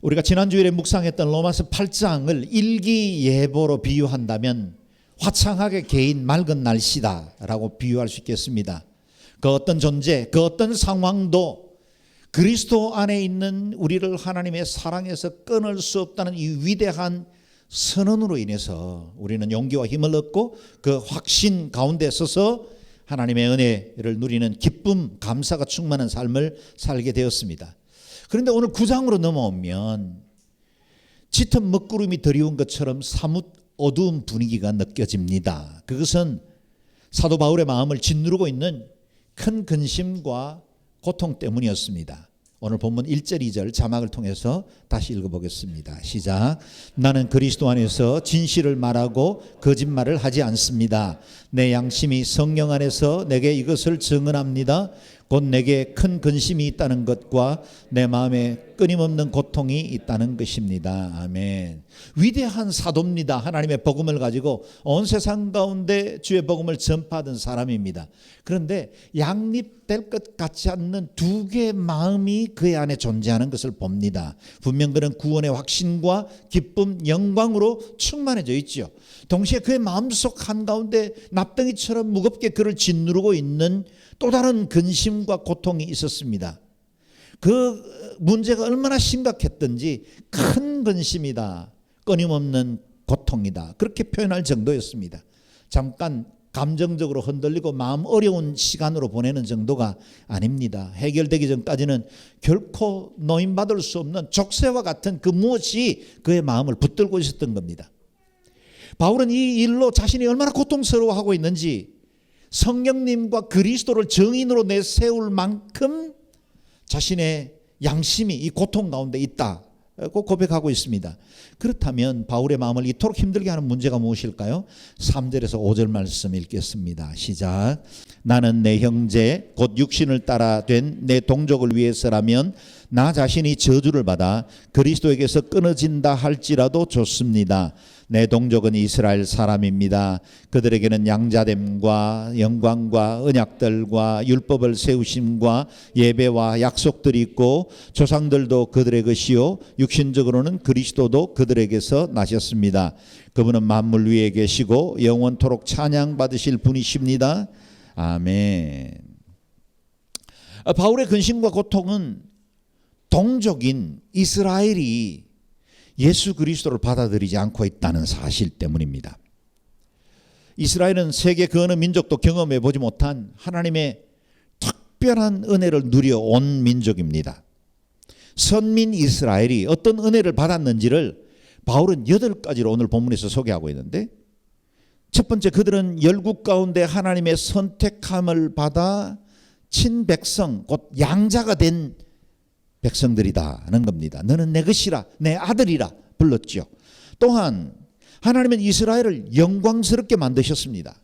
우리가 지난주일에 묵상했던 로마서 8장을 일기예보로 비유한다면 화창하게 개인 맑은 날씨다라고 비유할 수 있겠습니다. 그 어떤 존재, 그 어떤 상황도 그리스도 안에 있는 우리를 하나님의 사랑에서 끊을 수 없다는 이 위대한 선언으로 인해서 우리는 용기와 힘을 얻고 그 확신 가운데 서서 하나님의 은혜를 누리는 기쁨, 감사가 충만한 삶을 살게 되었습니다. 그런데 오늘 9장으로 넘어오면 짙은 먹구름이 드리운 것처럼 사뭇 어두운 분위기가 느껴집니다. 그것은 사도 바울의 마음을 짓누르고 있는 큰 근심과 고통 때문이었습니다. 오늘 본문 1절 2절 자막을 통해서 다시 읽어보겠습니다. 시작. 나는 그리스도 안에서 진실을 말하고 거짓말을 하지 않습니다. 내 양심이 성령 안에서 내게 이것을 증언합니다. 곧 내게 큰 근심이 있다는 것과 내 마음에 끊임없는 고통이 있다는 것입니다. 아멘. 위대한 사도입니다. 하나님의 복음을 가지고 온 세상 가운데 주의 복음을 전파하던 사람입니다. 그런데 양립될 것 같지 않는 두 개의 마음이 그의 안에 존재하는 것을 봅니다. 분명 그는 구원의 확신과 기쁨, 영광으로 충만해져 있죠. 동시에 그의 마음속 한가운데 납덩이처럼 무겁게 그를 짓누르고 있는 또 다른 근심과 고통이 있었습니다. 그 문제가 얼마나 심각했던지 큰 근심이다, 끊임없는 고통이다, 그렇게 표현할 정도였습니다. 잠깐 감정적으로 흔들리고 마음 어려운 시간으로 보내는 정도가 아닙니다. 해결되기 전까지는 결코 노인받을 수 없는 족쇄와 같은 그 무엇이 그의 마음을 붙들고 있었던 겁니다. 바울은 이 일로 자신이 얼마나 고통스러워하고 있는지 성령님과 그리스도를 증인으로 내세울 만큼 자신의 양심이 이 고통 가운데 있다고 고백하고 있습니다. 그렇다면 바울의 마음을 이토록 힘들게 하는 문제가 무엇일까요? 3절에서 5절 말씀 읽겠습니다. 시작. 나는 내 형제 곧 육신을 따라 된 내 동족을 위해서라면 나 자신이 저주를 받아 그리스도에게서 끊어진다 할지라도 좋습니다. 내 동족은 이스라엘 사람입니다. 그들에게는 양자됨과 영광과 언약들과 율법을 세우심과 예배와 약속들이 있고 조상들도 그들의 것이요 육신적으로는 그리스도도 그들에게서 나셨습니다. 그분은 만물 위에 계시고 영원토록 찬양받으실 분이십니다. 아멘. 바울의 근심과 고통은 동족인 이스라엘이 예수 그리스도를 받아들이지 않고 있다는 사실 때문입니다. 이스라엘은 세계 그 어느 민족도 경험해 보지 못한 하나님의 특별한 은혜를 누려온 민족입니다. 선민 이스라엘이 어떤 은혜를 받았는지를 바울은 8가지로 오늘 본문에서 소개하고 있는데, 첫 번째, 그들은 열국 가운데 하나님의 선택함을 받아 친백성 곧 양자가 된 백성들이다는 겁니다. 너는 내 것이라, 내 아들이라 불렀죠. 또한 하나님은 이스라엘을 영광스럽게 만드셨습니다.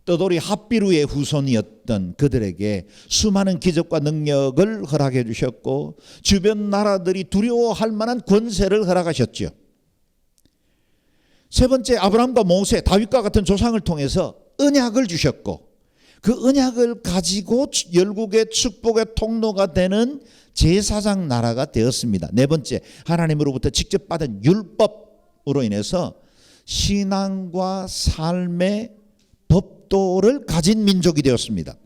떠돌이 핫비루의 후손이었던 그들에게 수많은 기적과 능력을 허락해 주셨고 주변 나라들이 두려워할 만한 권세를 허락하셨죠. 세 번째, 아브라함과 모세, 다윗과 같은 조상을 통해서 언약을 주셨고 그 언약을 가지고 열국의 축복의 통로가 되는 제사장 나라가 되었습니다. 네 번째, 하나님으로부터 직접 받은 율법으로 인해서 신앙과 삶의 법도를 가진 민족이 되었습니다.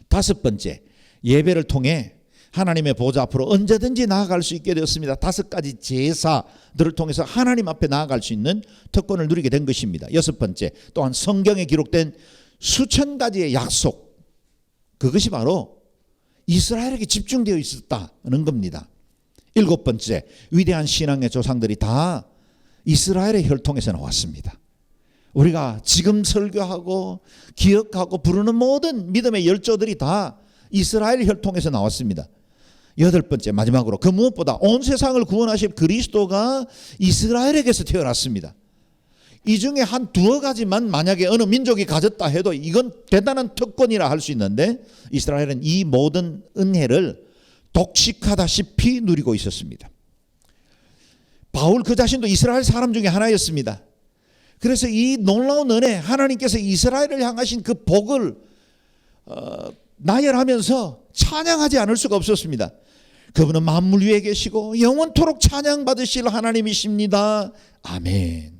다섯 번째, 예배를 통해 하나님의 보좌 앞으로 언제든지 나아갈 수 있게 되었습니다. 5가지 제사들을 통해서 하나님 앞에 나아갈 수 있는 특권을 누리게 된 것입니다. 여섯 번째, 또한 성경에 기록된 수천 가지의 약속, 그것이 바로 이스라엘에게 집중되어 있었다는 겁니다. 일곱 번째, 위대한 신앙의 조상들이 다 이스라엘의 혈통에서 나왔습니다. 우리가 지금 설교하고 기억하고 부르는 모든 믿음의 열조들이 다 이스라엘 혈통에서 나왔습니다. 여덟 번째, 마지막으로 그 무엇보다 온 세상을 구원하실 그리스도가 이스라엘에게서 태어났습니다. 이 중에 한 두어 가지만 만약에 어느 민족이 가졌다 해도 이건 대단한 특권이라 할 수 있는데 이스라엘은 이 모든 은혜를 독식하다시피 누리고 있었습니다. 바울 그 자신도 이스라엘 사람 중에 하나였습니다. 그래서 이 놀라운 은혜, 하나님께서 이스라엘을 향하신 그 복을 나열하면서 찬양하지 않을 수가 없었습니다. 그분은 만물 위에 계시고 영원토록 찬양받으실 하나님이십니다. 아멘.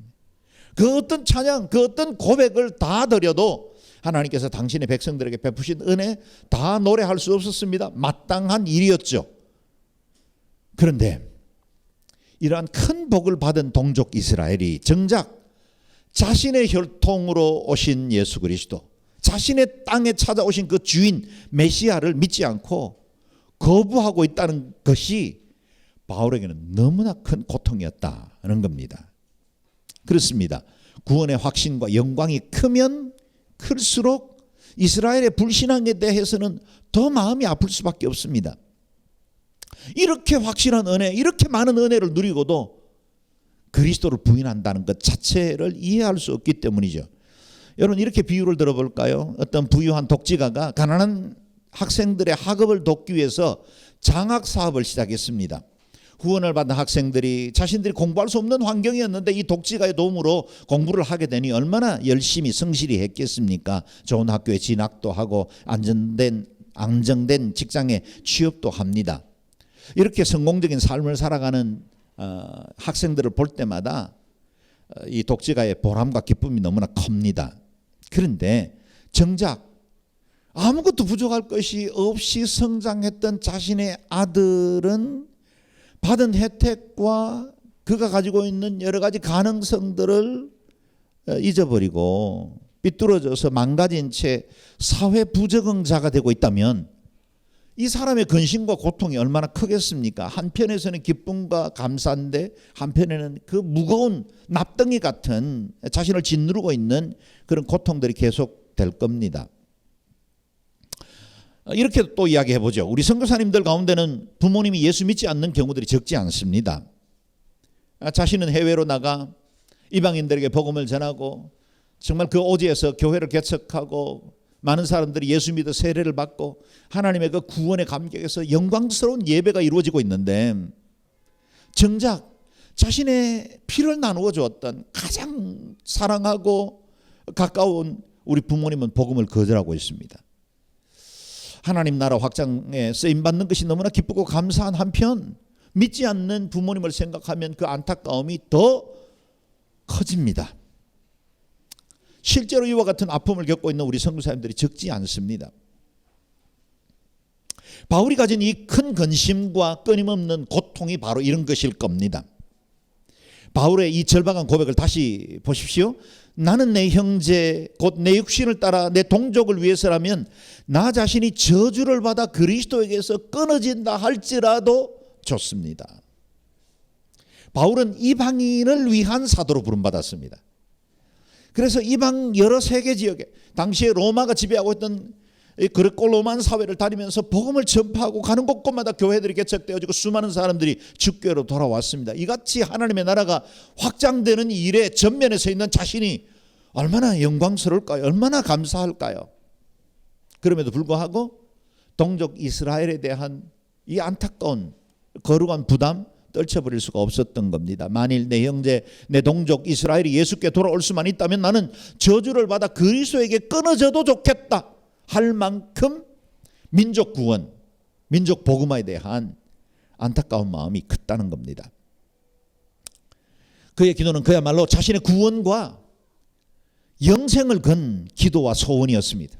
그 어떤 찬양, 그 어떤 고백을 다 드려도 하나님께서 당신의 백성들에게 베푸신 은혜 다 노래할 수 없었습니다. 마땅한 일이었죠. 그런데 이러한 큰 복을 받은 동족 이스라엘이 정작 자신의 혈통으로 오신 예수 그리스도, 자신의 땅에 찾아오신 그 주인 메시아를 믿지 않고 거부하고 있다는 것이 바울에게는 너무나 큰 고통이었다는 겁니다. 그렇습니다. 구원의 확신과 영광이 크면 클수록 이스라엘의 불신앙에 대해서는 더 마음이 아플 수밖에 없습니다. 이렇게 확실한 은혜, 이렇게 많은 은혜를 누리고도 그리스도를 부인한다는 것 자체를 이해할 수 없기 때문이죠. 여러분, 이렇게 비유를 들어볼까요? 어떤 부유한 독지가가 가난한 학생들의 학업을 돕기 위해서 장학 사업을 시작했습니다. 후원을 받은 학생들이 자신들이 공부할 수 없는 환경이었는데 이 독지가의 도움으로 공부를 하게 되니 얼마나 열심히 성실히 했겠습니까? 좋은 학교에 진학도 하고 안정된 직장에 취업도 합니다. 이렇게 성공적인 삶을 살아가는 학생들을 볼 때마다 이 독지가의 보람과 기쁨이 너무나 큽니다. 그런데 정작 아무것도 부족할 것이 없이 성장했던 자신의 아들은 받은 혜택과 그가 가지고 있는 여러 가지 가능성들을 잊어버리고 삐뚤어져서 망가진 채 사회 부적응자가 되고 있다면 이 사람의 근심과 고통이 얼마나 크겠습니까? 한편에서는 기쁨과 감사인데 한편에는 그 무거운 납덩이 같은 자신을 짓누르고 있는 그런 고통들이 계속될 겁니다. 이렇게 또 이야기해 보죠. 우리 선교사님들 가운데는 부모님이 예수 믿지 않는 경우들이 적지 않습니다. 자신은 해외로 나가 이방인들에게 복음을 전하고 정말 그 오지에서 교회를 개척하고 많은 사람들이 예수 믿어 세례를 받고 하나님의 그 구원의 감격에서 영광스러운 예배가 이루어지고 있는데 정작 자신의 피를 나누어 주었던 가장 사랑하고 가까운 우리 부모님은 복음을 거절하고 있습니다. 하나님 나라 확장에 쓰임받는 것이 너무나 기쁘고 감사한 한편 믿지 않는 부모님을 생각하면 그 안타까움이 더 커집니다. 실제로 이와 같은 아픔을 겪고 있는 우리 선교사님들이 적지 않습니다. 바울이 가진 이 큰 근심과 끊임없는 고통이 바로 이런 것일 겁니다. 바울의 이 절박한 고백을 다시 보십시오. 나는 내 형제 곧 내 육신을 따라 내 동족을 위해서라면 나 자신이 저주를 받아 그리스도에게서 끊어진다 할지라도 좋습니다. 바울은 이방인을 위한 사도로 부름받았습니다. 그래서 이방 여러 세계 지역에 당시에 로마가 지배하고 있던 그리고 로만 사회를 다니면서 복음을 전파하고 가는 곳곳마다 교회들이 개척되어지고 수많은 사람들이 주교로 돌아왔습니다. 이같이 하나님의 나라가 확장되는 일에 전면에 서 있는 자신이 얼마나 영광스러울까요? 얼마나 감사할까요? 그럼에도 불구하고 동족 이스라엘에 대한 이 안타까운 거룩한 부담 떨쳐버릴 수가 없었던 겁니다. 만일 내 형제 내 동족 이스라엘이 예수께 돌아올 수만 있다면 나는 저주를 받아 그리스도에게 끊어져도 좋겠다 할 만큼 민족 구원, 민족 복음화에 대한 안타까운 마음이 컸다는 겁니다. 그의 기도는 그야말로 자신의 구원과 영생을 건 기도와 소원이었습니다.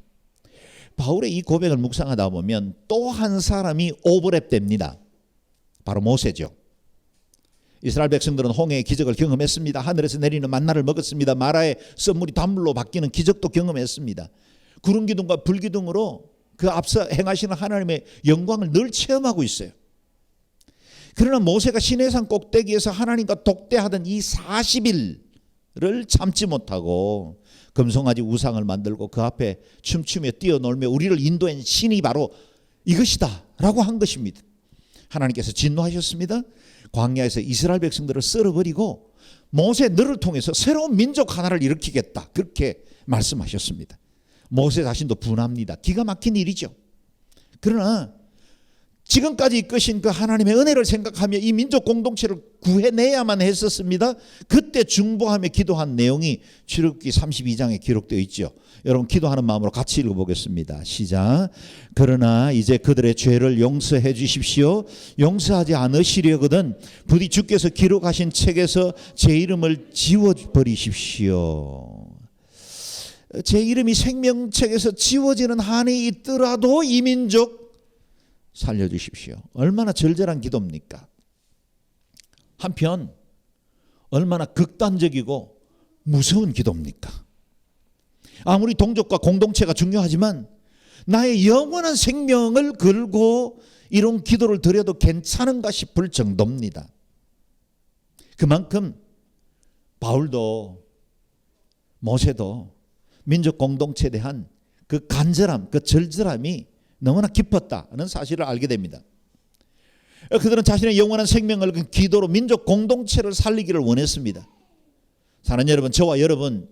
바울의 이 고백을 묵상하다 보면 또 한 사람이 오버랩됩니다. 바로 모세죠. 이스라엘 백성들은 홍해의 기적을 경험했습니다. 하늘에서 내리는 만나를 먹었습니다. 마라의 썰물이 단물로 바뀌는 기적도 경험했습니다. 구름 기둥과 불 기둥으로 그 앞서 행하시는 하나님의 영광을 늘 체험하고 있어요. 그러나 모세가 시내산 꼭대기에서 하나님과 독대하던 이 40일을 참지 못하고 금송아지 우상을 만들고 그 앞에 춤추며 뛰어놀며 우리를 인도한 신이 바로 이것이다 라고 한 것입니다. 하나님께서 진노하셨습니다. 광야에서 이스라엘 백성들을 썰어버리고 모세 너를 통해서 새로운 민족 하나를 일으키겠다 그렇게 말씀하셨습니다. 모세 자신도 분합니다. 기가 막힌 일이죠. 그러나 지금까지 이끄신 그 하나님의 은혜를 생각하며 이 민족 공동체를 구해내야만 했었습니다. 그때 중보하며 기도한 내용이 출애굽기 32장에 기록되어 있죠. 여러분 기도하는 마음으로 같이 읽어보겠습니다. 시작. 그러나 이제 그들의 죄를 용서해 주십시오. 용서하지 않으시려거든 부디 주께서 기록하신 책에서 제 이름을 지워버리십시오. 제 이름이 생명책에서 지워지는 한이 있더라도 이 민족 살려주십시오. 얼마나 절절한 기도입니까? 한편 얼마나 극단적이고 무서운 기도입니까? 아무리 동족과 공동체가 중요하지만 나의 영원한 생명을 걸고 이런 기도를 드려도 괜찮은가 싶을 정도입니다. 그만큼 바울도 모세도 민족 공동체에 대한 그 간절함, 그 절절함이 너무나 깊었다는 사실을 알게 됩니다. 그들은 자신의 영원한 생명을 그 기도로 민족 공동체를 살리기를 원했습니다. 사랑하는 여러분, 저와 여러분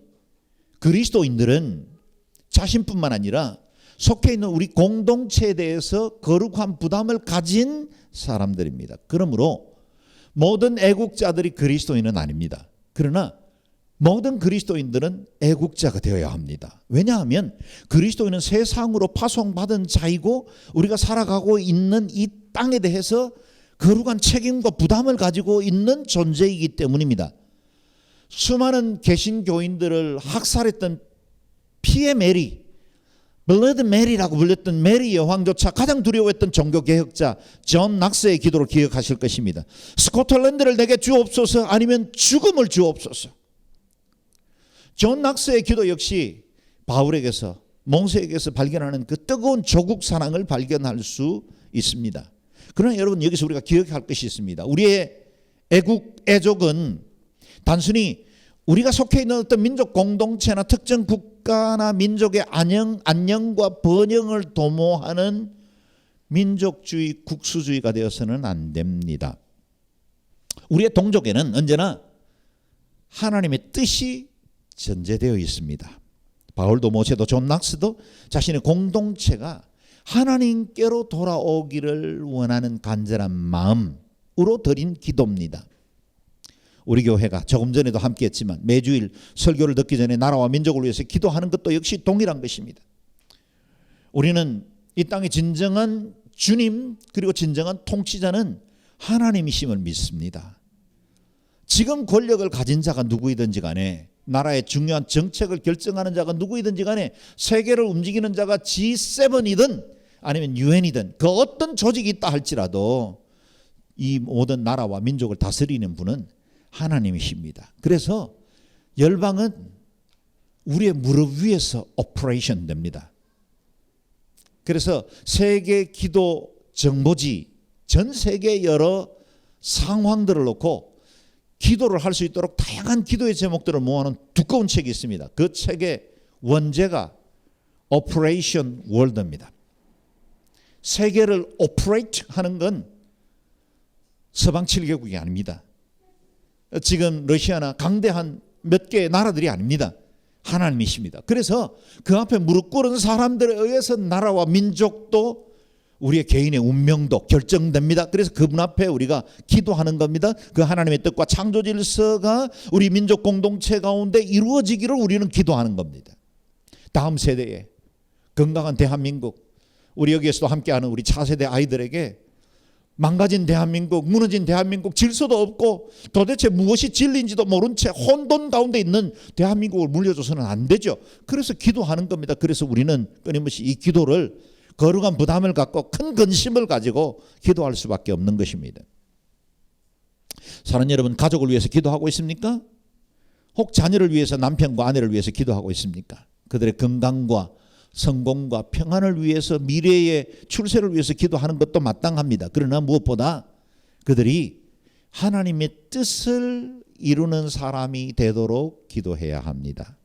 그리스도인들은 자신뿐만 아니라 속해 있는 우리 공동체에 대해서 거룩한 부담을 가진 사람들입니다. 그러므로 모든 애국자들이 그리스도인은 아닙니다. 그러나 모든 그리스도인들은 애국자가 되어야 합니다. 왜냐하면 그리스도인은 세상으로 파송받은 자이고 우리가 살아가고 있는 이 땅에 대해서 거룩한 책임과 부담을 가지고 있는 존재이기 때문입니다. 수많은 개신교인들을 학살했던 피의 메리, 블러드 메리라고 불렸던 메리 여왕조차 가장 두려워했던 종교개혁자 존 낙스의 기도를 기억하실 것입니다. 스코틀랜드를 내게 주옵소서, 아니면 죽음을 주옵소서. 존 낙스의 기도 역시 바울에게서, 모세에게서 발견하는 그 뜨거운 조국 사랑을 발견할 수 있습니다. 그러나 여러분, 여기서 우리가 기억할 것이 있습니다. 우리의 애국은 단순히 우리가 속해 있는 어떤 민족 공동체나 특정 국가나 민족의 안녕과 번영을 도모하는 민족주의, 국수주의가 되어서는 안 됩니다. 우리의 동족에는 언제나 하나님의 뜻이 전제되어 있습니다. 바울도 모세도 존 낙스도 자신의 공동체가 하나님께로 돌아오기를 원하는 간절한 마음으로 드린 기도입니다. 우리 교회가 조금 전에도 함께 했지만 매주일 설교를 듣기 전에 나라와 민족을 위해서 기도하는 것도 역시 동일한 것입니다. 우리는 이 땅의 진정한 주님, 그리고 진정한 통치자는 하나님이심을 믿습니다. 지금 권력을 가진 자가 누구이든지 간에, 나라의 중요한 정책을 결정하는 자가 누구이든지 간에, 세계를 움직이는 자가 G7이든 아니면 UN이든 그 어떤 조직이 있다 할지라도 이 모든 나라와 민족을 다스리는 분은 하나님이십니다. 그래서 열방은 우리의 무릎 위에서 오퍼레이션 됩니다. 그래서 세계 기도 정보지, 전 세계 여러 상황들을 놓고 기도를 할 수 있도록 다양한 기도의 제목들을 모아놓은 두꺼운 책이 있습니다. 그 책의 원제가 오퍼레이션 월드입니다. 세계를 오퍼레이트 하는 건 서방 7개국이 아닙니다. 지금 러시아나 강대한 몇 개의 나라들이 아닙니다. 하나님이십니다. 그래서 그 앞에 무릎 꿇은 사람들에 의해서 나라와 민족도 우리의 개인의 운명도 결정됩니다. 그래서 그분 앞에 우리가 기도하는 겁니다. 그 하나님의 뜻과 창조 질서가 우리 민족 공동체 가운데 이루어지기를 우리는 기도하는 겁니다. 다음 세대에 건강한 대한민국, 우리 여기에서도 함께하는 우리 차세대 아이들에게 망가진 대한민국, 무너진 대한민국, 질서도 없고 도대체 무엇이 진리인지도 모른 채 혼돈 가운데 있는 대한민국을 물려줘서는 안 되죠. 그래서 기도하는 겁니다. 그래서 우리는 끊임없이 이 기도를 거룩한 부담을 갖고 큰 근심을 가지고 기도할 수밖에 없는 것입니다. 사랑하는 여러분, 가족을 위해서 기도하고 있습니까? 혹 자녀를 위해서, 남편과 아내를 위해서 기도하고 있습니까? 그들의 건강과 성공과 평안을 위해서, 미래의 출세를 위해서 기도하는 것도 마땅합니다. 그러나 무엇보다 그들이 하나님의 뜻을 이루는 사람이 되도록 기도해야 합니다.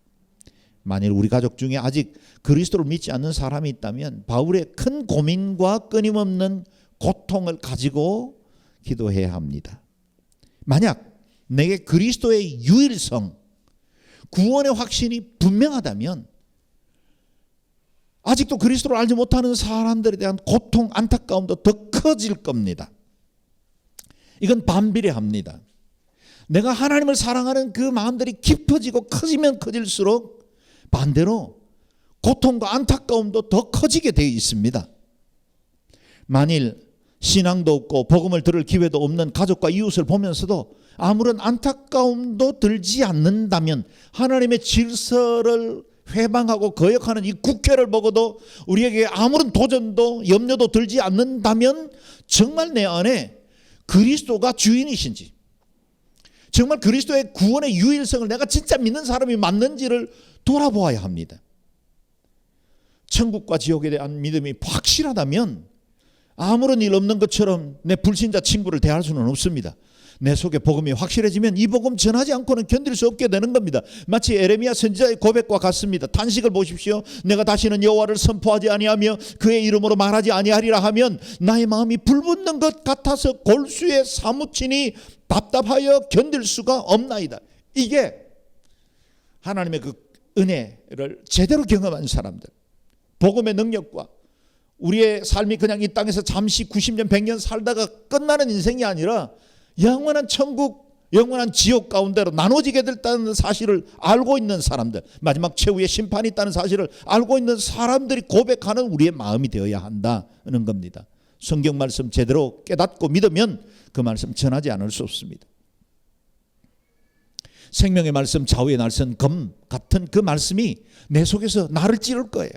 만일 우리 가족 중에 아직 그리스도를 믿지 않는 사람이 있다면 바울의 큰 고민과 끊임없는 고통을 가지고 기도해야 합니다. 만약 내게 그리스도의 유일성, 구원의 확신이 분명하다면 아직도 그리스도를 알지 못하는 사람들에 대한 고통, 안타까움도 더 커질 겁니다. 이건 반비례합니다. 내가 하나님을 사랑하는 그 마음들이 깊어지고 커지면 커질수록 반대로 고통과 안타까움도 더 커지게 되어 있습니다. 만일 신앙도 없고 복음을 들을 기회도 없는 가족과 이웃을 보면서도 아무런 안타까움도 들지 않는다면, 하나님의 질서를 회방하고 거역하는 이 국회를 보고도 우리에게 아무런 도전도 염려도 들지 않는다면, 정말 내 안에 그리스도가 주인이신지, 정말 그리스도의 구원의 유일성을 내가 진짜 믿는 사람이 맞는지를 돌아보아야 합니다. 천국과 지옥에 대한 믿음이 확실하다면 아무런 일 없는 것처럼 내 불신자 친구를 대할 수는 없습니다. 내 속에 복음이 확실해지면 이 복음 전하지 않고는 견딜 수 없게 되는 겁니다. 마치 에레미야 선지자의 고백과 같습니다. 단식을 보십시오. 내가 다시는 여호와를 선포하지 아니하며 그의 이름으로 말하지 아니하리라 하면 나의 마음이 불붙는 것 같아서 골수에 사무치니 답답하여 견딜 수가 없나이다. 이게 하나님의 그 은혜를 제대로 경험한 사람들, 복음의 능력과 우리의 삶이 그냥 이 땅에서 잠시 90년 100년 살다가 끝나는 인생이 아니라 영원한 천국, 영원한 지옥 가운데로 나눠지게 됐다는 사실을 알고 있는 사람들, 마지막 최후의 심판이 있다는 사실을 알고 있는 사람들이 고백하는 우리의 마음이 되어야 한다는 겁니다. 성경 말씀 제대로 깨닫고 믿으면 그 말씀 전하지 않을 수 없습니다. 생명의 말씀, 좌우의 날선 검 같은 그 말씀이 내 속에서 나를 찌를 거예요.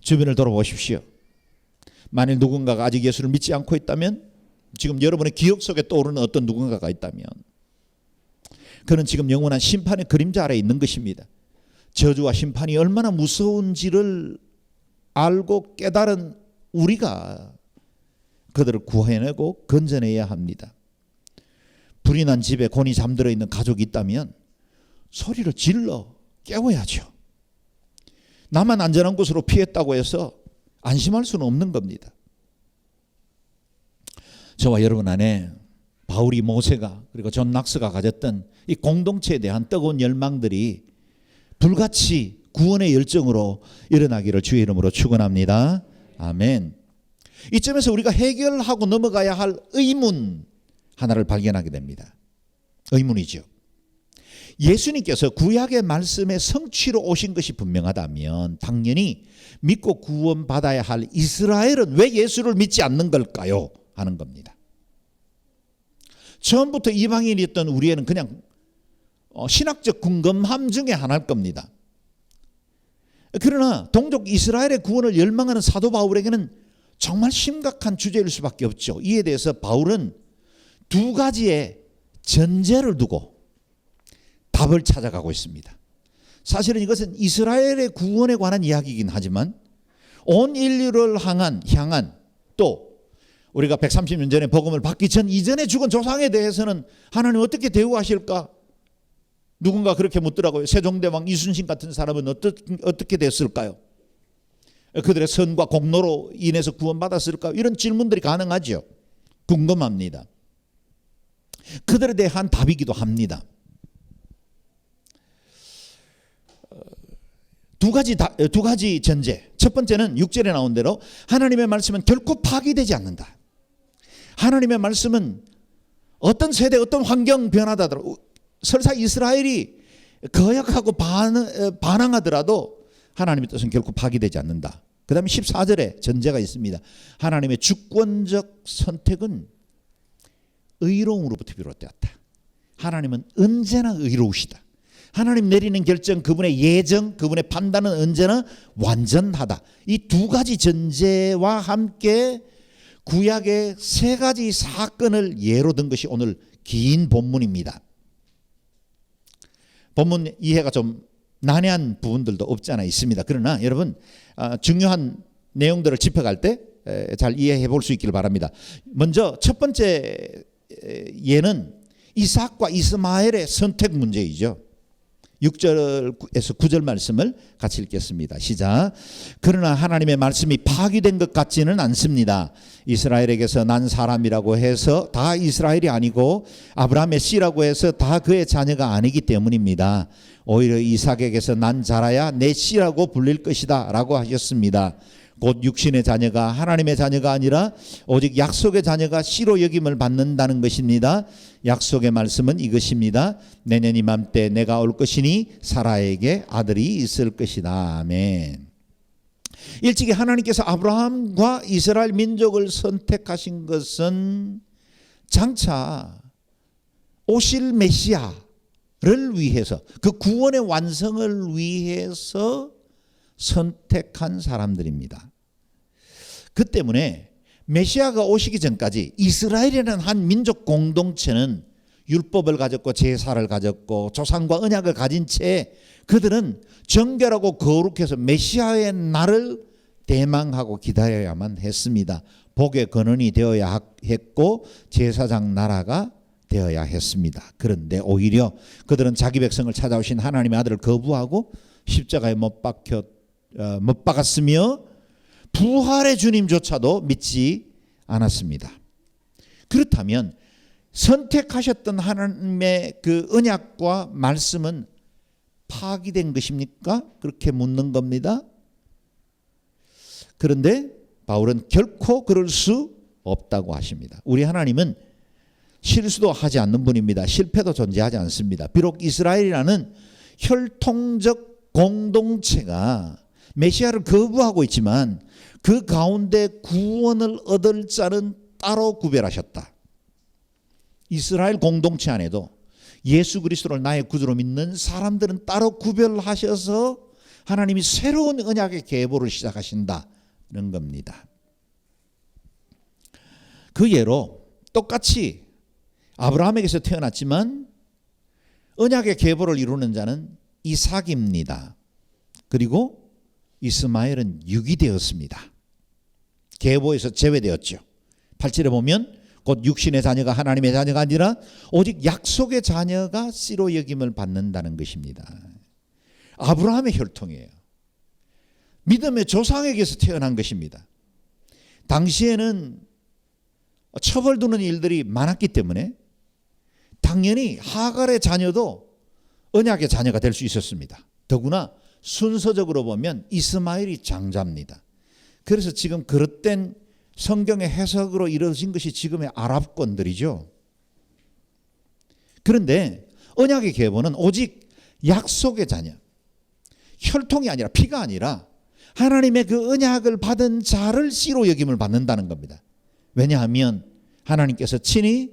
주변을 돌아보십시오. 만일 누군가가 아직 예수를 믿지 않고 있다면, 지금 여러분의 기억 속에 떠오르는 어떤 누군가가 있다면, 그는 지금 영원한 심판의 그림자 아래에 있는 것입니다. 저주와 심판이 얼마나 무서운지를 알고 깨달은 우리가 그들을 구해내고 건져내야 합니다. 불이 난 집에 곤히 잠들어 있는 가족이 있다면 소리를 질러 깨워야죠. 나만 안전한 곳으로 피했다고 해서 안심할 수는 없는 겁니다. 저와 여러분 안에 바울이, 모세가, 그리고 존 낙스가 가졌던 이 공동체에 대한 뜨거운 열망들이 불같이 구원의 열정으로 일어나기를 주의 이름으로 축원합니다. 아멘. 이점에서 우리가 해결하고 넘어가야 할 의문 하나를 발견하게 됩니다. 의문이죠. 예수님께서 구약의 말씀의 성취로 오신 것이 분명하다면 당연히 믿고 구원받아야 할 이스라엘은 왜 예수를 믿지 않는 걸까요? 하는 겁니다. 처음부터 이방인이었던 우리에는 그냥 신학적 궁금함 중에 하나일 겁니다. 그러나 동족 이스라엘의 구원을 열망하는 사도 바울에게는 정말 심각한 주제일 수밖에 없죠. 이에 대해서 바울은 두 가지의 전제를 두고 답을 찾아가고 있습니다. 사실은 이것은 이스라엘의 구원에 관한 이야기이긴 하지만 온 인류를 향한 또 우리가 130년 전에 복음을 받기 전 이전에 죽은 조상에 대해서는 하나님 어떻게 대우하실까? 누군가 그렇게 묻더라고요. 세종대왕 이순신 같은 사람은 어떻게 됐을까요? 그들의 선과 공로로 인해서 구원받았을까? 이런 질문들이 가능하죠. 궁금합니다. 그들에 대한 답이기도 합니다. 두 가지 전제. 첫 번째는 6절에 나온 대로 하나님의 말씀은 결코 파기되지 않는다. 하나님의 말씀은 어떤 세대, 어떤 환경 변화하더라도, 설사 이스라엘이 거역하고 반항하더라도 하나님의 뜻은 결코 파기되지 않는다. 그 다음에 14절에 전제가 있습니다. 하나님의 주권적 선택은 의로움으로부터 비롯되었다. 하나님은 언제나 의로우시다. 하나님 내리는 결정, 그분의 예정, 그분의 판단은 언제나 완전하다. 이 두 가지 전제와 함께 구약의 세 가지 사건을 예로 든 것이 오늘 긴 본문입니다. 본문 이해가 좀 난해한 부분들도 없지 않아 있습니다. 그러나 여러분 중요한 내용들을 짚어갈 때 잘 이해해 볼 수 있기를 바랍니다. 먼저 첫 번째 예는 이삭과 이스마엘의 선택 문제이죠. 6절에서 9절 말씀을 같이 읽겠습니다. 시작. 그러나 하나님의 말씀이 파기된 것 같지는 않습니다. 이스라엘에게서 난 사람이라고 해서 다 이스라엘이 아니고 아브라함의 씨라고 해서 다 그의 자녀가 아니기 때문입니다. 오히려 이삭에게서 난 자라야 내 씨라고 불릴 것이다 라고 하셨습니다. 곧 육신의 자녀가 하나님의 자녀가 아니라 오직 약속의 자녀가 씨로 여김을 받는다는 것입니다. 약속의 말씀은 이것입니다. 내년 이맘때 내가 올 것이니 사라에게 아들이 있을 것이다. 아멘. 일찍이 하나님께서 아브라함과 이스라엘 민족을 선택하신 것은 장차 오실 메시아를 위해서, 그 구원의 완성을 위해서 선택한 사람들입니다. 그 때문에 메시아가 오시기 전까지 이스라엘이라는 한 민족 공동체는 율법을 가졌고 제사를 가졌고 조상과 언약을 가진 채 그들은 정결하고 거룩해서 메시아의 날을 대망하고 기다려야만 했습니다. 복의 근원이 되어야 했고 제사장 나라가 되어야 했습니다. 그런데 오히려 그들은 자기 백성을 찾아오신 하나님의 아들을 거부하고 십자가에 못 박았으며 부활의 주님조차도 믿지 않았습니다. 그렇다면 선택하셨던 하나님의 그 언약과 말씀은 파기된 것입니까? 그렇게 묻는 겁니다. 그런데 바울은 결코 그럴 수 없다고 하십니다. 우리 하나님은 실수도 하지 않는 분입니다. 실패도 존재하지 않습니다. 비록 이스라엘이라는 혈통적 공동체가 메시아를 거부하고 있지만 그 가운데 구원을 얻을 자는 따로 구별하셨다. 이스라엘 공동체 안에도 예수 그리스도를 나의 구주로 믿는 사람들은 따로 구별하셔서 하나님이 새로운 언약의 계보를 시작하신다는 겁니다. 그 예로 똑같이 아브라함에게서 태어났지만 언약의 계보를 이루는 자는 이삭입니다. 그리고 이스마엘은 육이 되었습니다. 계보에서 제외되었죠. 8절에 보면 곧 육신의 자녀가 하나님의 자녀가 아니라 오직 약속의 자녀가 씨로 여김을 받는다는 것입니다. 아브라함의 혈통이에요. 믿음의 조상에게서 태어난 것입니다. 당시에는 처벌두는 일들이 많았기 때문에 당연히 하갈의 자녀도 언약의 자녀가 될 수 있었습니다. 더구나 순서적으로 보면 이스마엘이 장자입니다. 그래서 지금 그릇된 성경의 해석으로 이루어진 것이 지금의 아랍권들이죠. 그런데 언약의 계보는 오직 약속의 자녀, 혈통이 아니라 피가 아니라 하나님의 그 언약을 받은 자를 씨로 여김을 받는다는 겁니다. 왜냐하면 하나님께서 친히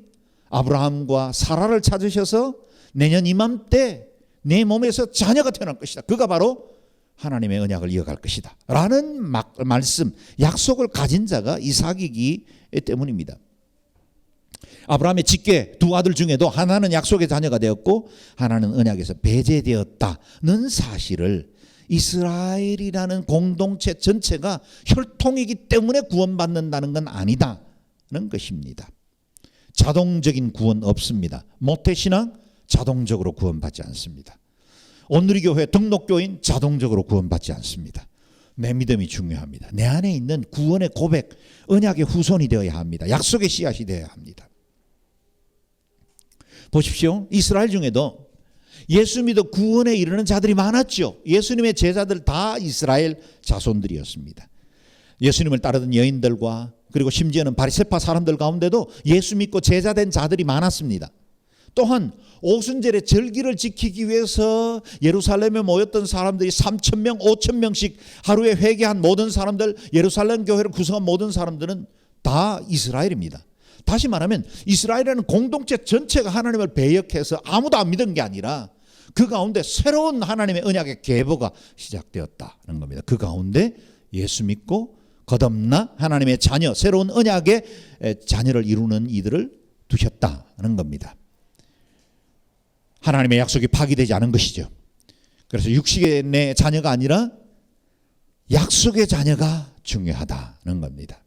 아브라함과 사라를 찾으셔서 내년 이맘때 내 몸에서 자녀가 태어날 것이다. 그가 바로 하나님의 언약을 이어갈 것이다 라는 말씀, 약속을 가진 자가 이삭이기 때문입니다. 아브라함의 직계 두 아들 중에도 하나는 약속의 자녀가 되었고 하나는 언약에서 배제되었다는 사실을 이스라엘이라는 공동체 전체가 혈통이기 때문에 구원받는다는 건 아니다는 것입니다. 자동적인 구원 없습니다. 모태신앙 자동적으로 구원받지 않습니다. 온누리교회 등록교인 자동적으로 구원받지 않습니다. 내 믿음이 중요합니다. 내 안에 있는 구원의 고백, 언약의 후손이 되어야 합니다. 약속의 씨앗이 되어야 합니다. 보십시오. 이스라엘 중에도 예수 믿어 구원에 이르는 자들이 많았죠. 예수님의 제자들 다 이스라엘 자손들이었습니다. 예수님을 따르던 여인들과 그리고 심지어는 바리새파 사람들 가운데도 예수 믿고 제자된 자들이 많았습니다. 또한 오순절의 절기를 지키기 위해서 예루살렘에 모였던 사람들이 3,000명, 5,000명씩 하루에 회개한 모든 사람들, 예루살렘 교회를 구성한 모든 사람들은 다 이스라엘입니다. 다시 말하면 이스라엘이라는 공동체 전체가 하나님을 배역해서 아무도 안 믿은 게 아니라 그 가운데 새로운 하나님의 언약의 계보가 시작되었다는 겁니다. 그 가운데 예수 믿고 거듭나 하나님의 자녀, 새로운 언약의 자녀를 이루는 이들을 두셨다는 겁니다. 하나님의 약속이 파기되지 않은 것이죠. 그래서 육신의 자녀가 아니라 약속의 자녀가 중요하다는 겁니다.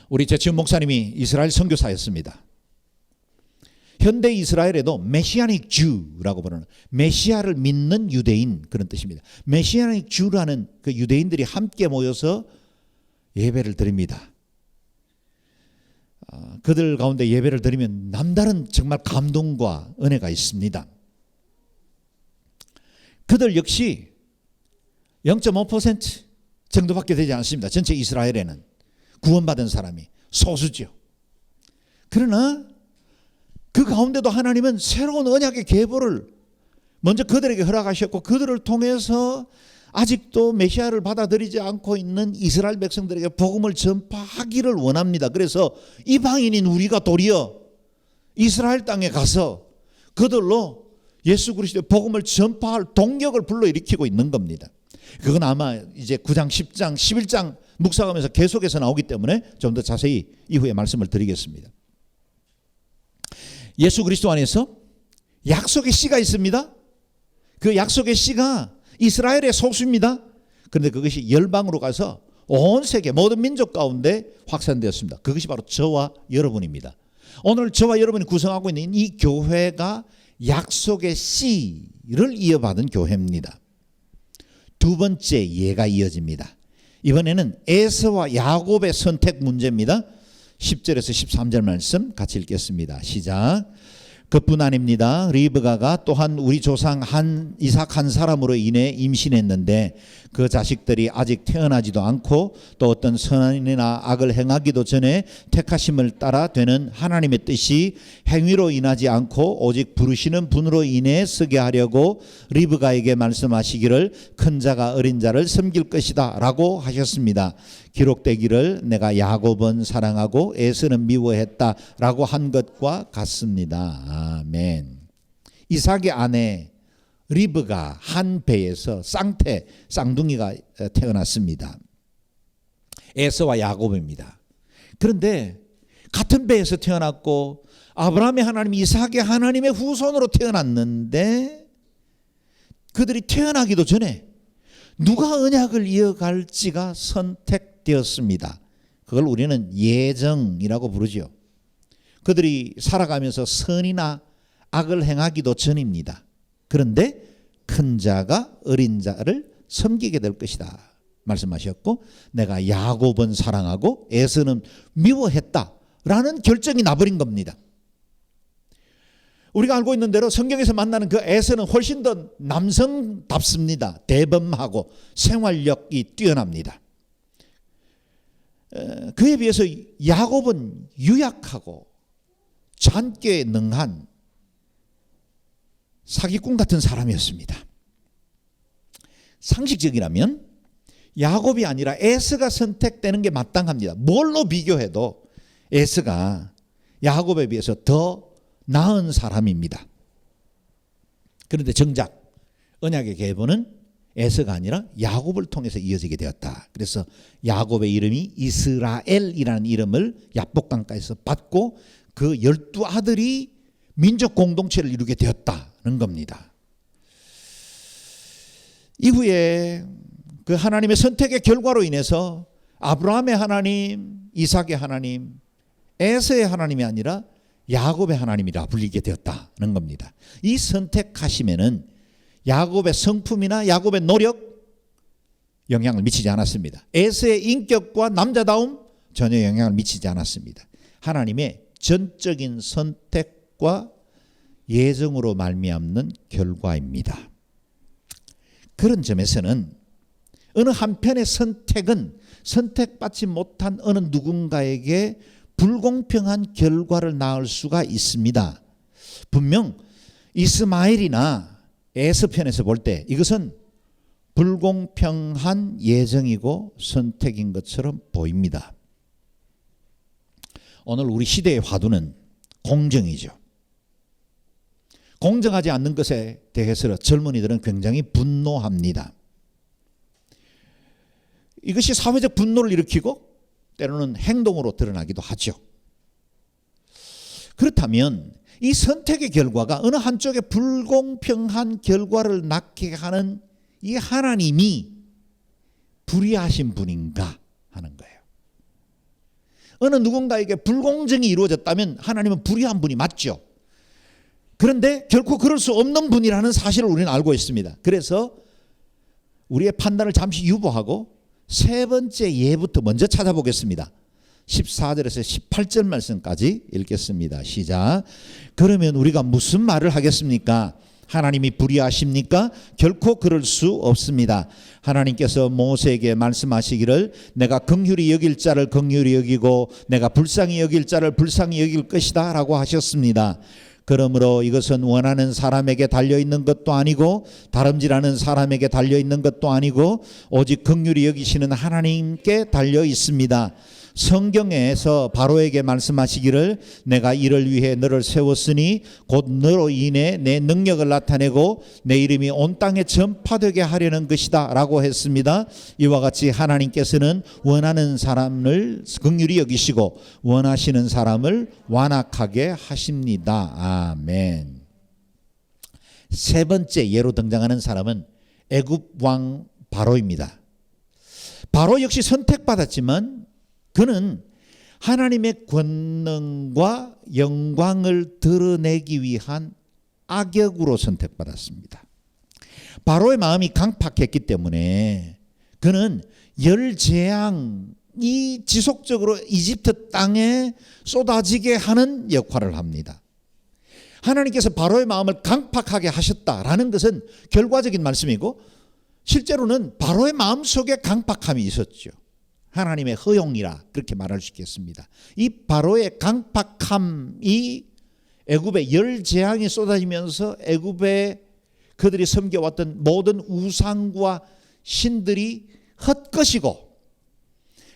우리 제치훈 목사님이 이스라엘 선교사였습니다. 현대 이스라엘에도 메시아닉 주라고 부르는 메시아를 믿는 유대인 그런 뜻입니다. 메시아닉 주라는 그 유대인들이 함께 모여서 예배를 드립니다. 그들 가운데 예배를 드리면 남다른 정말 감동과 은혜가 있습니다. 그들 역시 0.5% 정도밖에 되지 않습니다. 전체 이스라엘에는 구원받은 사람이 소수죠. 그러나 그 가운데도 하나님은 새로운 언약의 계보를 먼저 그들에게 허락하셨고, 그들을 통해서 아직도 메시아를 받아들이지 않고 있는 이스라엘 백성들에게 복음을 전파하기를 원합니다. 그래서 이방인인 우리가 도리어 이스라엘 땅에 가서 그들로 예수 그리스도의 복음을 전파할 동력을 불러일으키고 있는 겁니다. 그건 아마 이제 9장, 10장, 11장 묵상하면서 계속해서 나오기 때문에 좀 더 자세히 이후에 말씀을 드리겠습니다. 예수 그리스도 안에서 약속의 씨가 있습니다. 그 약속의 씨가 이스라엘의 소수입니다. 그런데 그것이 열방으로 가서 온 세계 모든 민족 가운데 확산되었습니다. 그것이 바로 저와 여러분입니다. 오늘 저와 여러분이 구성하고 있는 이 교회가 약속의 씨를 이어받은 교회입니다. 두 번째 예가 이어집니다. 이번에는 에서와 야곱의 선택 문제입니다. 10절에서 13절 말씀 같이 읽겠습니다. 시작. 그뿐 아닙니다. 리브가가 또한 우리 조상 이삭 한 사람으로 인해 임신했는데 그 자식들이 아직 태어나지도 않고 또 어떤 선이나 악을 행하기도 전에 택하심을 따라 되는 하나님의 뜻이 행위로 인하지 않고 오직 부르시는 분으로 인해 쓰게 하려고 리브가에게 말씀하시기를 큰 자가 어린 자를 섬길 것이다 라고 하셨습니다. 기록되기를 내가 야곱은 사랑하고 에서는 미워했다 라고 한 것과 같습니다. 아멘. 이삭의 아내 리브가 한 배에서 쌍둥이가 태어났습니다. 에서와 야곱입니다. 그런데 같은 배에서 태어났고 아브라함의 하나님, 이삭의 하나님의 후손으로 태어났는데 그들이 태어나기도 전에 누가 언약을 이어갈지가 선택되었습니다. 그걸 우리는 예정이라고 부르죠. 그들이 살아가면서 선이나 악을 행하기도 전입니다. 그런데 큰 자가 어린 자를 섬기게 될 것이다 말씀하셨고, 내가 야곱은 사랑하고 에서는 미워했다라는 결정이 나버린 겁니다. 우리가 알고 있는 대로 성경에서 만나는 그 에서는 훨씬 더 남성답습니다. 대범하고 생활력이 뛰어납니다. 그에 비해서 야곱은 유약하고 잔꾀에 능한 사기꾼 같은 사람이었습니다. 상식적이라면 야곱이 아니라 에서가 선택되는 게 마땅합니다. 뭘로 비교해도 에서가 야곱에 비해서 더 나은 사람입니다. 그런데 정작 언약의 계보는 에서가 아니라 야곱을 통해서 이어지게 되었다. 그래서 야곱의 이름이 이스라엘이라는 이름을 야복강가에서 받고 그 12아들이 민족 공동체를 이루게 되었다는 겁니다. 이후에 그 하나님의 선택의 결과로 인해서 아브라함의 하나님, 이삭의 하나님, 에서의 하나님이 아니라 야곱의 하나님이라 불리게 되었다는 겁니다. 이 선택하심에는 야곱의 성품이나 야곱의 노력 영향을 미치지 않았습니다. 에서의 인격과 남자다움 전혀 영향을 미치지 않았습니다. 하나님의 전적인 선택과 예정으로 말미암는 결과입니다. 그런 점에서는 어느 한편의 선택은 선택받지 못한 어느 누군가에게 불공평한 결과를 낳을 수가 있습니다. 분명 이스마엘이나 에서 편에서 볼 때 이것은 불공평한 예정이고 선택인 것처럼 보입니다. 오늘 우리 시대의 화두는 공정이죠. 공정하지 않는 것에 대해서 젊은이들은 굉장히 분노합니다. 이것이 사회적 분노를 일으키고 때로는 행동으로 드러나기도 하죠. 그렇다면 이 선택의 결과가 어느 한쪽에 불공평한 결과를 낳게 하는 이 하나님이 불의하신 분인가 하는 거예요. 어느 누군가에게 불공정이 이루어졌다면 하나님은 불의한 분이 맞죠. 그런데 결코 그럴 수 없는 분이라는 사실을 우리는 알고 있습니다. 그래서 우리의 판단을 잠시 유보하고 세 번째 예부터 먼저 찾아보겠습니다. 14절에서 18절 말씀까지 읽겠습니다. 시작. 그러면 우리가 무슨 말을 하겠습니까? 하나님이 불의하십니까? 결코 그럴 수 없습니다. 하나님께서 모세에게 말씀하시기를 내가 긍휼히 여길 자를 긍휼히 여기고 내가 불쌍히 여길 자를 불쌍히 여길 것이다 라고 하셨습니다. 그러므로 이것은 원하는 사람에게 달려있는 것도 아니고 다름질하는 사람에게 달려있는 것도 아니고 오직 긍휼히 여기시는 하나님께 달려있습니다. 성경에서 바로에게 말씀하시기를 내가 이를 위해 너를 세웠으니 곧 너로 인해 내 능력을 나타내고 내 이름이 온 땅에 전파되게 하려는 것이다 라고 했습니다. 이와 같이 하나님께서는 원하는 사람을 긍휼히 여기시고 원하시는 사람을 완악하게 하십니다. 아멘. 세 번째 예로 등장하는 사람은 애굽 왕 바로입니다. 바로 역시 선택받았지만 그는 하나님의 권능과 영광을 드러내기 위한 악역으로 선택받았습니다. 바로의 마음이 강팍했기 때문에 그는 열 재앙이 지속적으로 이집트 땅에 쏟아지게 하는 역할을 합니다. 하나님께서 바로의 마음을 강팍하게 하셨다라는 것은 결과적인 말씀이고 실제로는 바로의 마음속에 강팍함이 있었죠. 하나님의 허용이라 그렇게 말할 수 있겠습니다. 이 바로의 강팍함이 애굽에 열 재앙이 쏟아지면서 애굽에 그들이 섬겨왔던 모든 우상과 신들이 헛것이고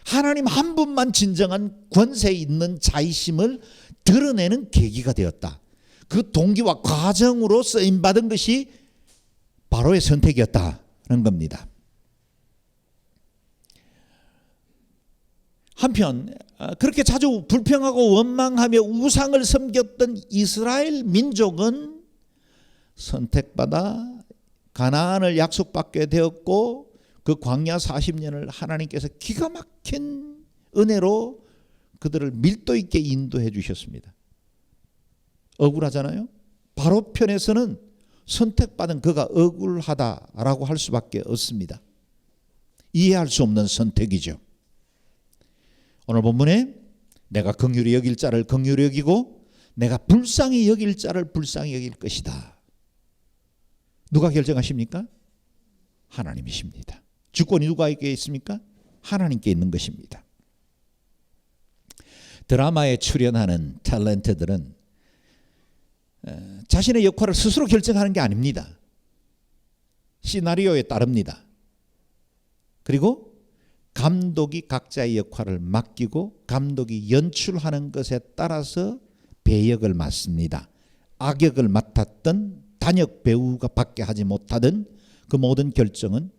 하나님 한 분만 진정한 권세 있는 자이심을 드러내는 계기가 되었다. 그 동기와 과정으로 쓰임받은 것이 바로의 선택이었다는 겁니다. 한편 그렇게 자주 불평하고 원망하며 우상을 섬겼던 이스라엘 민족은 선택받아 가나안을 약속받게 되었고 그 광야 40년을 하나님께서 기가 막힌 은혜로 그들을 밀도 있게 인도해 주셨습니다. 억울하잖아요. 바로 편에서는 선택받은 그가 억울하다라고 할 수밖에 없습니다. 이해할 수 없는 선택이죠. 오늘 본문에 내가 긍휼히 여길 자를 긍휼히 여기고 내가 불쌍히 여길 자를 불쌍히 여길 것이다. 누가 결정하십니까? 하나님이십니다. 주권이 누구에게 있습니까? 하나님께 있는 것입니다. 드라마에 출연하는 탤런트들은 자신의 역할을 스스로 결정하는 게 아닙니다. 시나리오에 따릅니다. 그리고 감독이 각자의 역할을 맡기고 감독이 연출하는 것에 따라서 배역을 맡습니다. 악역을 맡았던 단역 배우가 밖에 하지 못하던 그 모든 결정은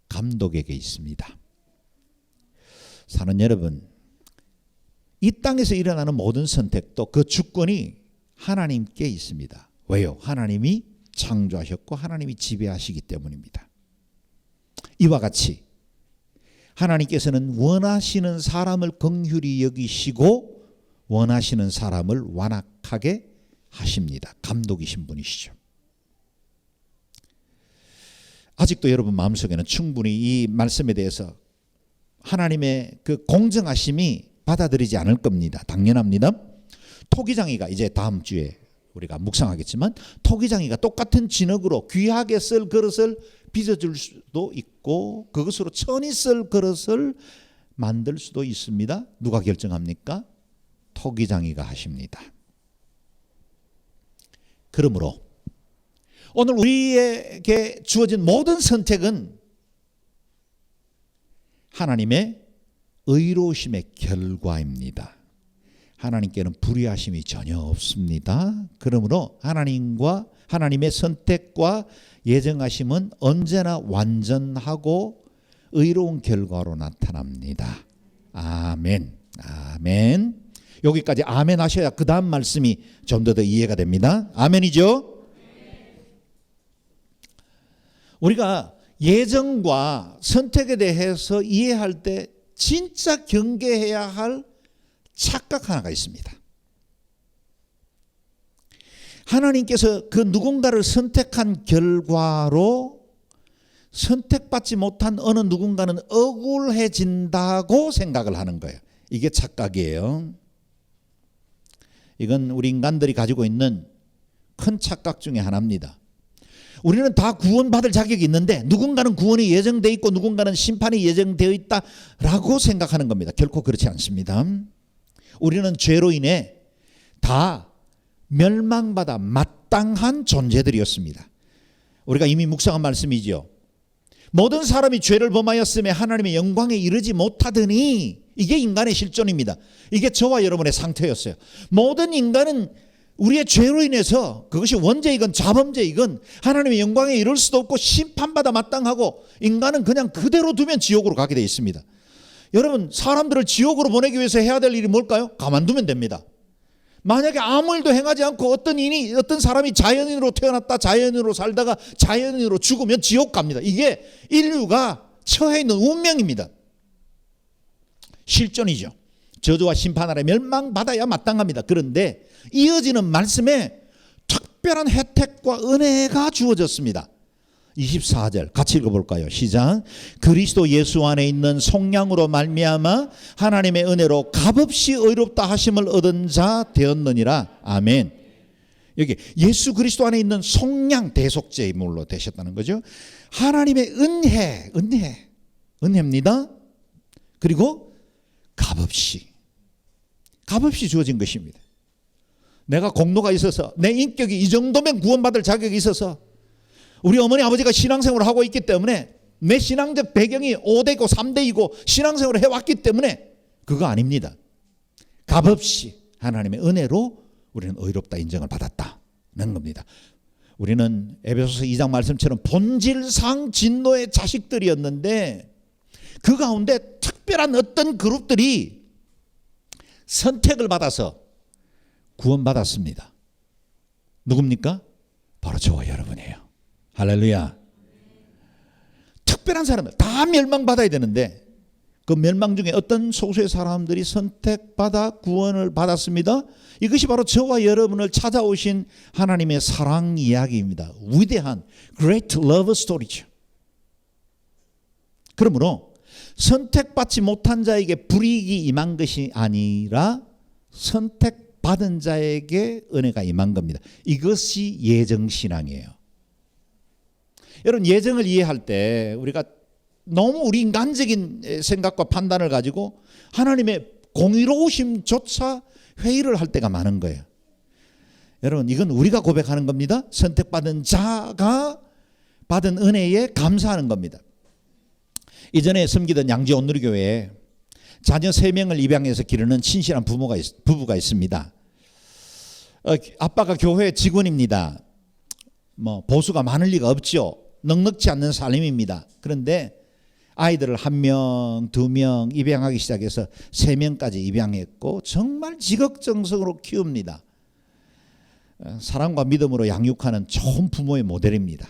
감독에게 있습니다. 사는 여러분, 이 땅에서 일어나는 모든 선택도 그 주권이 하나님께 있습니다. 왜요? 하나님이 창조하셨고 하나님이 지배하시기 때문입니다. 이와 같이 하나님께서는 원하시는 사람을 긍휼히 여기시고 원하시는 사람을 완악하게 하십니다. 감독이신 분이시죠. 아직도 여러분 마음속에는 충분히 이 말씀에 대해서 하나님의 그 공정하심이 받아들이지 않을 겁니다. 당연합니다. 토기장이가 이제 다음 주에 우리가 묵상하겠지만 토기장이가 똑같은 진흙으로 귀하게 쓸 그릇을 빚어줄 수도 있고 그것으로 천히 쓸 그릇을 만들 수도 있습니다. 누가 결정합니까? 토기장이가 하십니다. 그러므로 오늘 우리에게 주어진 모든 선택은 하나님의 의로우심의 결과입니다. 하나님께는 불의하심이 전혀 없습니다. 그러므로 하나님의 선택과 예정하심은 언제나 완전하고 의로운 결과로 나타납니다. 아멘. 아멘. 여기까지 아멘 하셔야 그 다음 말씀이 좀 더 이해가 됩니다. 아멘이죠? 우리가 예정과 선택에 대해서 이해할 때 진짜 경계해야 할 착각 하나가 있습니다. 하나님께서 그 누군가를 선택한 결과로 선택받지 못한 어느 누군가는 억울해진다고 생각을 하는 거예요. 이게 착각이에요. 이건 우리 인간들이 가지고 있는 큰 착각 중에 하나입니다. 우리는 다 구원받을 자격이 있는데 누군가는 구원이 예정되어 있고 누군가는 심판이 예정되어 있다라고 생각하는 겁니다. 결코 그렇지 않습니다. 우리는 죄로 인해 다 멸망받아 마땅한 존재들이었습니다. 우리가 이미 묵상한 말씀이지요. 모든 사람이 죄를 범하였음에 하나님의 영광에 이르지 못하더니, 이게 인간의 실존입니다. 이게 저와 여러분의 상태였어요. 모든 인간은 우리의 죄로 인해서, 그것이 원죄이건 자범죄이건 하나님의 영광에 이를 수도 없고 심판받아 마땅하고, 인간은 그냥 그대로 두면 지옥으로 가게 되어 있습니다. 여러분, 사람들을 지옥으로 보내기 위해서 해야 될 일이 뭘까요? 가만두면 됩니다. 만약에 아무 일도 행하지 않고 어떤 사람이 자연인으로 태어났다 자연인으로 살다가 자연인으로 죽으면 지옥 갑니다. 이게 인류가 처해 있는 운명입니다. 실존이죠. 저주와 심판 아래 멸망받아야 마땅합니다. 그런데 이어지는 말씀에 특별한 혜택과 은혜가 주어졌습니다. 24절 같이 읽어볼까요? 시작. 그리스도 예수 안에 있는 속량으로 말미암아 하나님의 은혜로 값없이 의롭다 하심을 얻은 자 되었느니라. 아멘. 여기 예수 그리스도 안에 있는 속량, 대속죄물로 되셨다는 거죠. 하나님의 은혜입니다. 그리고 값없이 주어진 것입니다. 내가 공로가 있어서, 내 인격이 이 정도면 구원받을 자격이 있어서, 우리 어머니 아버지가 신앙생활을 하고 있기 때문에, 내 신앙적 배경이 5대고 3대이고 신앙생활을 해왔기 때문에 그거 아닙니다. 값없이 하나님의 은혜로 우리는 의롭다 인정을 받았다는 겁니다. 우리는 에베소서 2장 말씀처럼 본질상 진노의 자식들이었는데, 그 가운데 특별한 어떤 그룹들이 선택을 받아서 구원받았습니다. 누굽니까? 바로 저와 여러분이에요. 할렐루야. 특별한 사람들, 다 멸망받아야 되는데 그 멸망 중에 어떤 소수의 사람들이 선택받아 구원을 받았습니다. 이것이 바로 저와 여러분을 찾아오신 하나님의 사랑 이야기입니다. 위대한 Great Love Story죠. 그러므로 선택받지 못한 자에게 불이익이 임한 것이 아니라 선택받은 자에게 은혜가 임한 겁니다. 이것이 예정신앙이에요. 여러분, 예정을 이해할 때 우리가 너무 우리 인간적인 생각과 판단을 가지고 하나님의 공의로우심조차 회의를 할 때가 많은 거예요. 여러분, 이건 우리가 고백하는 겁니다. 선택받은 자가 받은 은혜에 감사하는 겁니다. 이전에 섬기던 양지 온누리교회에 자녀 3명을 입양해서 기르는 신실한 부부가 있습니다. 아빠가 교회 직원입니다. 보수가 많을 리가 없죠. 넉넉지 않는 삶입니다. 그런데 아이들을 1명, 2명 입양하기 시작해서 3명까지 입양했고 정말 지극정성으로 키웁니다. 사랑과 믿음으로 양육하는 좋은 부모의 모델입니다.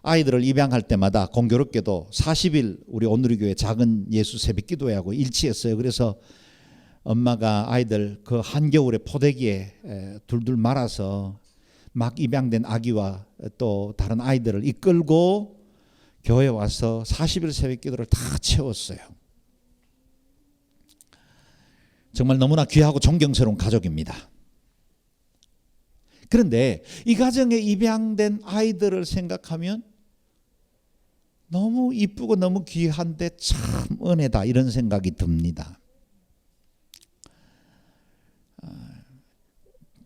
아이들을 입양할 때마다 공교롭게도 40일 우리 온누리교회 작은 예수 새벽기도회하고 일치했어요. 그래서 엄마가 아이들 그 한겨울에 포대기에 둘둘 말아서 막 입양된 아기와 또 다른 아이들을 이끌고 교회에 와서 40일 새벽기도를 다 채웠어요. 정말 너무나 귀하고 존경스러운 가족입니다. 그런데 이 가정에 입양된 아이들을 생각하면 너무 이쁘고 너무 귀한데 참 은혜다, 이런 생각이 듭니다.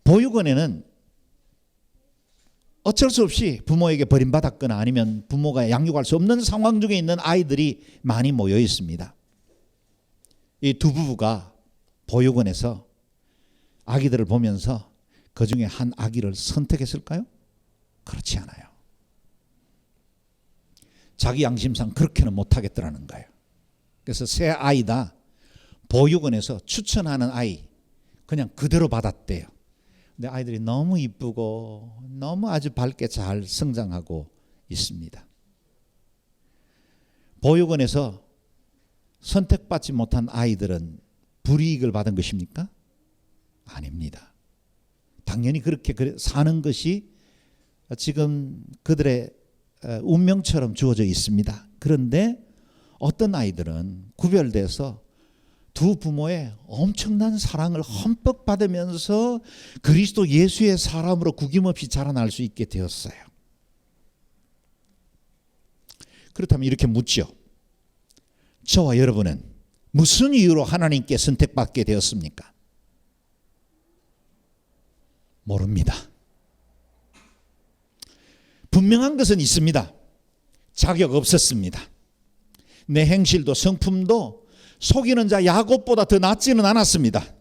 보육원에는 어쩔 수 없이 부모에게 버림받았거나 아니면 부모가 양육할 수 없는 상황 중에 있는 아이들이 많이 모여 있습니다. 이 두 부부가 보육원에서 아기들을 보면서 그 중에 한 아기를 선택했을까요? 그렇지 않아요. 자기 양심상 그렇게는 못하겠더라는 거예요. 그래서 새 아이다 보육원에서 추천하는 아이 그냥 그대로 받았대요. 근데 아이들이 너무 이쁘고 너무 아주 밝게 잘 성장하고 있습니다. 보육원에서 선택받지 못한 아이들은 불이익을 받은 것입니까? 아닙니다. 당연히 그렇게 사는 것이 지금 그들의 운명처럼 주어져 있습니다. 그런데 어떤 아이들은 구별돼서 두 부모의 엄청난 사랑을 흠뻑 받으면서 그리스도 예수의 사람으로 구김없이 자라날 수 있게 되었어요. 그렇다면 이렇게 묻죠. 저와 여러분은 무슨 이유로 하나님께 선택받게 되었습니까? 모릅니다. 분명한 것은 있습니다. 자격 없었습니다. 내 행실도 성품도 속이는 자 야곱보다 더 낫지는 않았습니다.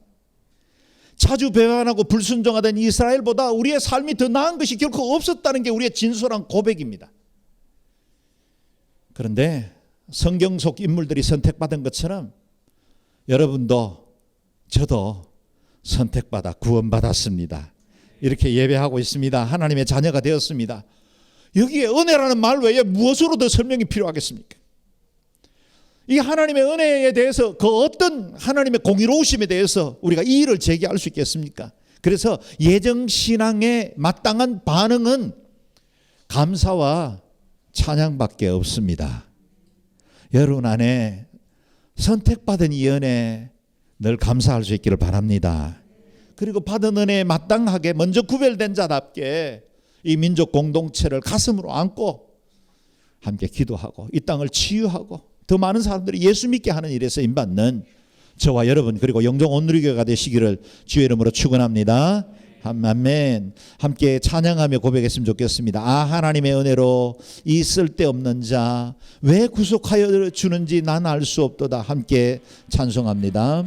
자주 배반하고 불순종하던 이스라엘보다 우리의 삶이 더 나은 것이 결코 없었다는 게 우리의 진솔한 고백입니다. 그런데 성경 속 인물들이 선택받은 것처럼 여러분도 저도 선택받아 구원받았습니다. 이렇게 예배하고 있습니다. 하나님의 자녀가 되었습니다. 여기에 은혜라는 말 외에 무엇으로 더 설명이 필요하겠습니까? 이 하나님의 은혜에 대해서 그 어떤 하나님의 공의로우심에 대해서 우리가 이의를 제기할 수 있겠습니까? 그래서 예정신앙에 마땅한 반응은 감사와 찬양밖에 없습니다. 여러분 안에 선택받은 이 은혜 늘 감사할 수 있기를 바랍니다. 그리고 받은 은혜에 마땅하게 먼저 구별된 자답게 이 민족 공동체를 가슴으로 안고 함께 기도하고 이 땅을 치유하고 더 많은 사람들이 예수 믿게 하는 일에 쓰임받는 저와 여러분 그리고 영종 온누리교회가 되시기를 주의 이름으로 축원합니다. 아멘. 함께 찬양하며 고백했으면 좋겠습니다. 아, 하나님의 은혜로 이 쓸데없는 자 왜 구속하여 주는지 난 알 수 없도다. 함께 찬송합니다.